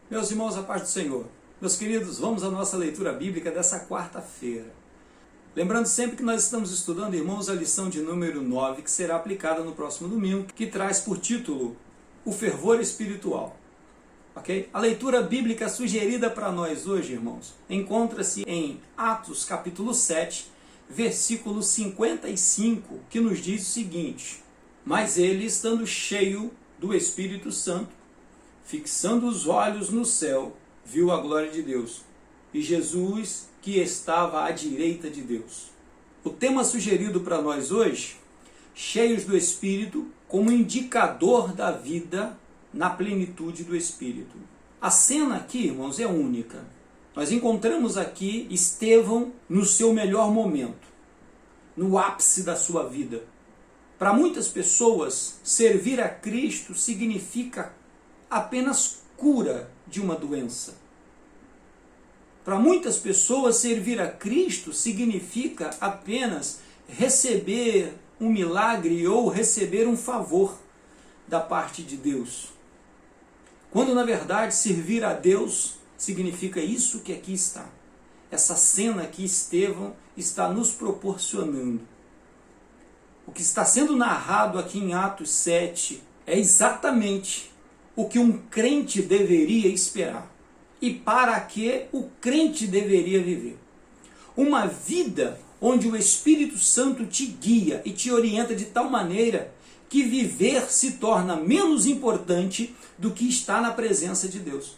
Meus irmãos, a paz do Senhor. Meus queridos, vamos à nossa leitura bíblica dessa quarta-feira. Lembrando sempre que nós estamos estudando, irmãos, a lição de número 9, que será aplicada no próximo domingo, que traz por título o fervor espiritual. Ok? A leitura bíblica sugerida para nós hoje, irmãos, encontra-se em Atos capítulo 7, versículo 55, que nos diz o seguinte: Mas ele, estando cheio do Espírito Santo, fixando os olhos no céu, viu a glória de Deus e Jesus que estava à direita de Deus. O tema sugerido para nós hoje, cheios do Espírito, como indicador da vida na plenitude do Espírito. A cena aqui, irmãos, é única. Nós encontramos aqui Estevão no seu melhor momento, no ápice da sua vida. Para muitas pessoas, servir a Cristo significa apenas cura de uma doença. Para muitas pessoas, servir a Cristo significa apenas receber um milagre ou receber um favor da parte de Deus. Quando, na verdade, servir a Deus significa isso que aqui está. Essa cena que Estevão está nos proporcionando. O que está sendo narrado aqui em Atos 7 é exatamente o que um crente deveria esperar e para que o crente deveria viver. Uma vida onde o Espírito Santo te guia e te orienta de tal maneira que viver se torna menos importante do que estar na presença de Deus.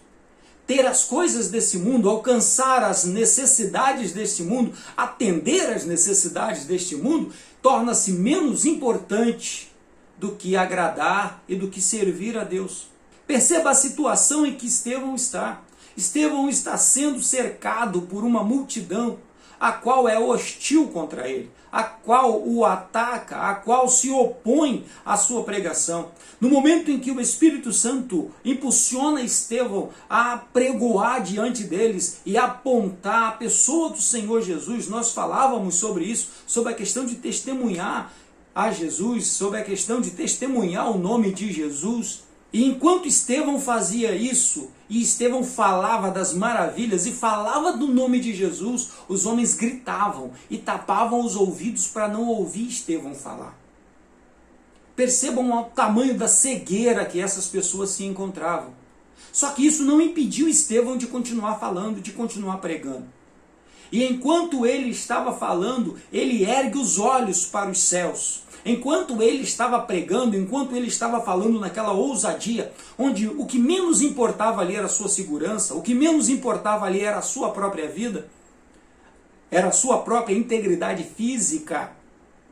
Ter as coisas desse mundo, alcançar as necessidades deste mundo, atender às necessidades deste mundo, torna-se menos importante do que agradar e do que servir a Deus. Perceba a situação em que Estevão está. Estevão está sendo cercado por uma multidão, a qual é hostil contra ele, a qual o ataca, a qual se opõe à sua pregação. No momento em que o Espírito Santo impulsiona Estevão a pregoar diante deles e apontar a pessoa do Senhor Jesus, nós falávamos sobre isso, sobre a questão de testemunhar a Jesus, sobre a questão de testemunhar o nome de Jesus. E enquanto Estevão fazia isso, e Estevão falava das maravilhas e falava do nome de Jesus, os homens gritavam e tapavam os ouvidos para não ouvir Estevão falar. Percebam o tamanho da cegueira que essas pessoas se encontravam. Só que isso não impediu Estevão de continuar falando, de continuar pregando. E enquanto ele estava falando, ele ergue os olhos para os céus. Enquanto ele estava pregando, enquanto ele estava falando naquela ousadia, onde o que menos importava ali era a sua segurança, o que menos importava ali era a sua própria vida, era a sua própria integridade física,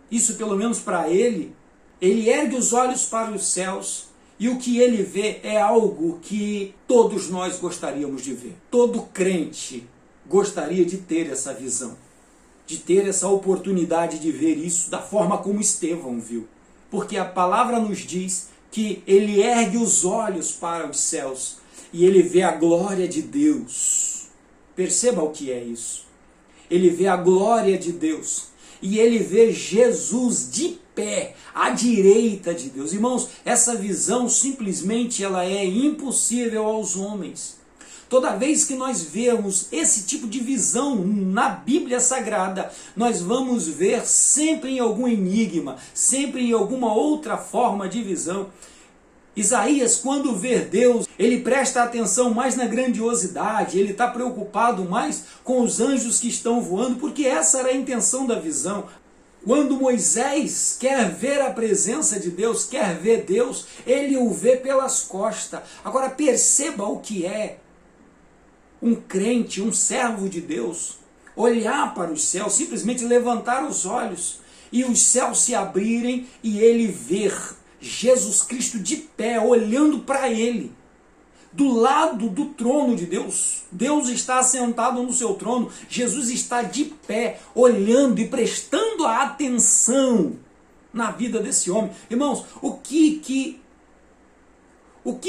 isso pelo menos para ele, ele ergue os olhos para os céus e o que ele vê é algo que todos nós gostaríamos de ver. Todo crente gostaria de ter essa visão, de ter essa oportunidade de ver isso da forma como Estevão viu. Porque a palavra nos diz que ele ergue os olhos para os céus e ele vê a glória de Deus. Perceba o que é isso. Ele vê a glória de Deus e ele vê Jesus de pé à direita de Deus. Irmãos, essa visão simplesmente ela é impossível aos homens. Toda vez que nós vemos esse tipo de visão na Bíblia Sagrada, nós vamos ver sempre em algum enigma, sempre em alguma outra forma de visão. Isaías, quando vê Deus, ele presta atenção mais na grandiosidade, ele está preocupado mais com os anjos que estão voando, porque essa era a intenção da visão. Quando Moisés quer ver a presença de Deus, quer ver Deus, ele o vê pelas costas. Agora perceba o que é um crente, um servo de Deus, olhar para os céus, simplesmente levantar os olhos e os céus se abrirem e ele ver Jesus Cristo de pé, olhando para ele, do lado do trono de Deus. Deus está sentado no seu trono, Jesus está de pé, olhando e prestando atenção na vida desse homem. Irmãos, o que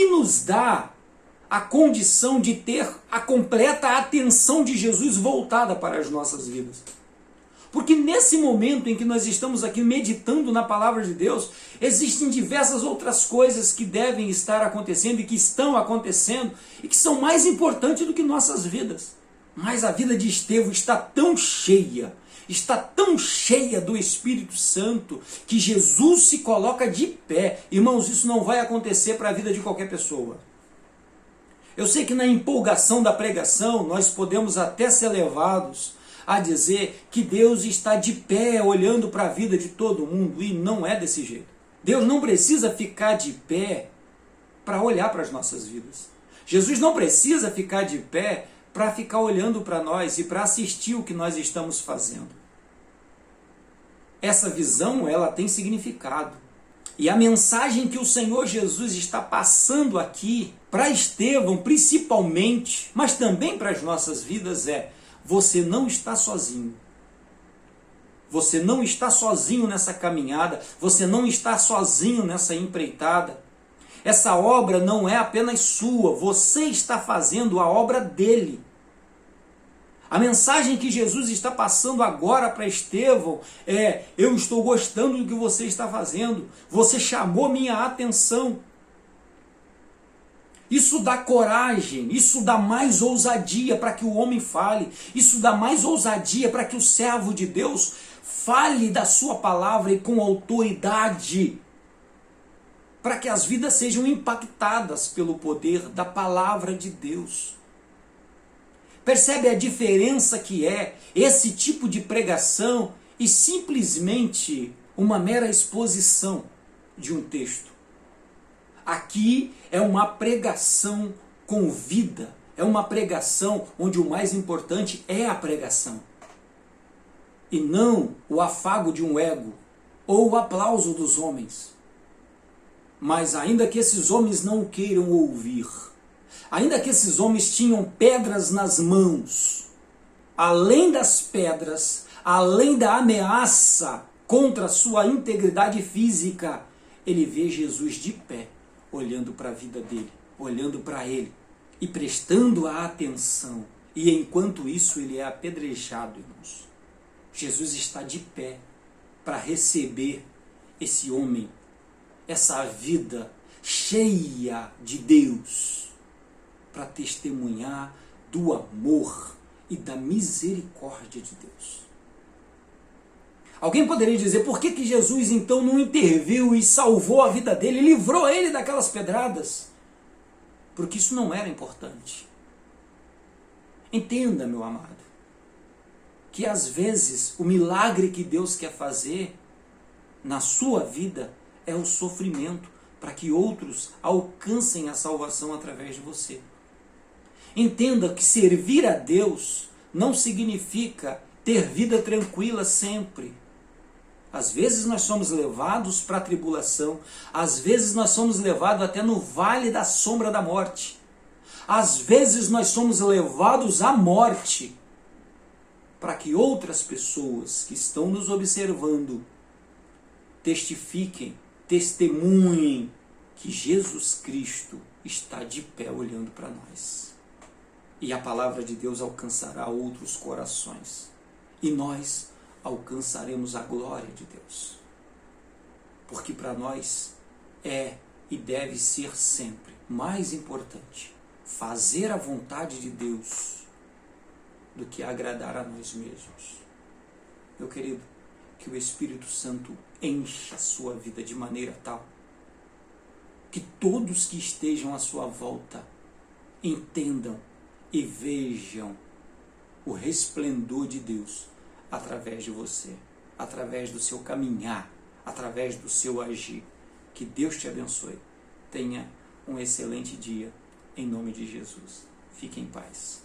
nos dá a condição de ter a completa atenção de Jesus voltada para as nossas vidas? Porque nesse momento em que nós estamos aqui meditando na palavra de Deus, existem diversas outras coisas que devem estar acontecendo e que estão acontecendo e que são mais importantes do que nossas vidas. Mas a vida de Estevão está tão cheia do Espírito Santo, que Jesus se coloca de pé. Irmãos, isso não vai acontecer para a vida de qualquer pessoa. Eu sei que na empolgação da pregação, nós podemos até ser levados a dizer que Deus está de pé olhando para a vida de todo mundo, e não é desse jeito. Deus não precisa ficar de pé para olhar para as nossas vidas. Jesus não precisa ficar de pé para ficar olhando para nós e para assistir o que nós estamos fazendo. Essa visão, ela tem significado. E a mensagem que o Senhor Jesus está passando aqui para Estevão, principalmente, mas também para as nossas vidas, é: você não está sozinho. Você não está sozinho nessa caminhada, você não está sozinho nessa empreitada. Essa obra não é apenas sua, você está fazendo a obra dele. A mensagem que Jesus está passando agora para Estevão é: eu estou gostando do que você está fazendo, você chamou minha atenção. Isso dá coragem, isso dá mais ousadia para que o homem fale, isso dá mais ousadia para que o servo de Deus fale da sua palavra e com autoridade, para que as vidas sejam impactadas pelo poder da palavra de Deus. Percebe a diferença que é esse tipo de pregação e simplesmente uma mera exposição de um texto? Aqui é uma pregação com vida, é uma pregação onde o mais importante é a pregação, e não o afago de um ego ou o aplauso dos homens. Mas ainda que esses homens não o queiram ouvir, ainda que esses homens tinham pedras nas mãos, além das pedras, além da ameaça contra a sua integridade física, ele vê Jesus de pé, olhando para a vida dele, olhando para ele e prestando a atenção. E enquanto isso ele é apedrejado, irmãos. Jesus está de pé para receber esse homem, essa vida cheia de Deus, para testemunhar do amor e da misericórdia de Deus. Alguém poderia dizer: por que Jesus então não interviu e salvou a vida dele, livrou ele daquelas pedradas? Porque isso não era importante. Entenda, meu amado, que às vezes o milagre que Deus quer fazer na sua vida é o sofrimento, para que outros alcancem a salvação através de você. Entenda que servir a Deus não significa ter vida tranquila sempre. Às vezes nós somos levados para a tribulação, às vezes nós somos levados até no vale da sombra da morte. Às vezes nós somos levados à morte, para que outras pessoas que estão nos observando testifiquem, testemunhem que Jesus Cristo está de pé olhando para nós. E a palavra de Deus alcançará outros corações. E nós alcançaremos a glória de Deus. Porque para nós é e deve ser sempre mais importante fazer a vontade de Deus do que agradar a nós mesmos. Meu querido, que o Espírito Santo encha a sua vida de maneira tal que todos que estejam à sua volta entendam e vejam o resplendor de Deus através de você, através do seu caminhar, através do seu agir. Que Deus te abençoe. Tenha um excelente dia, em nome de Jesus. Fique em paz.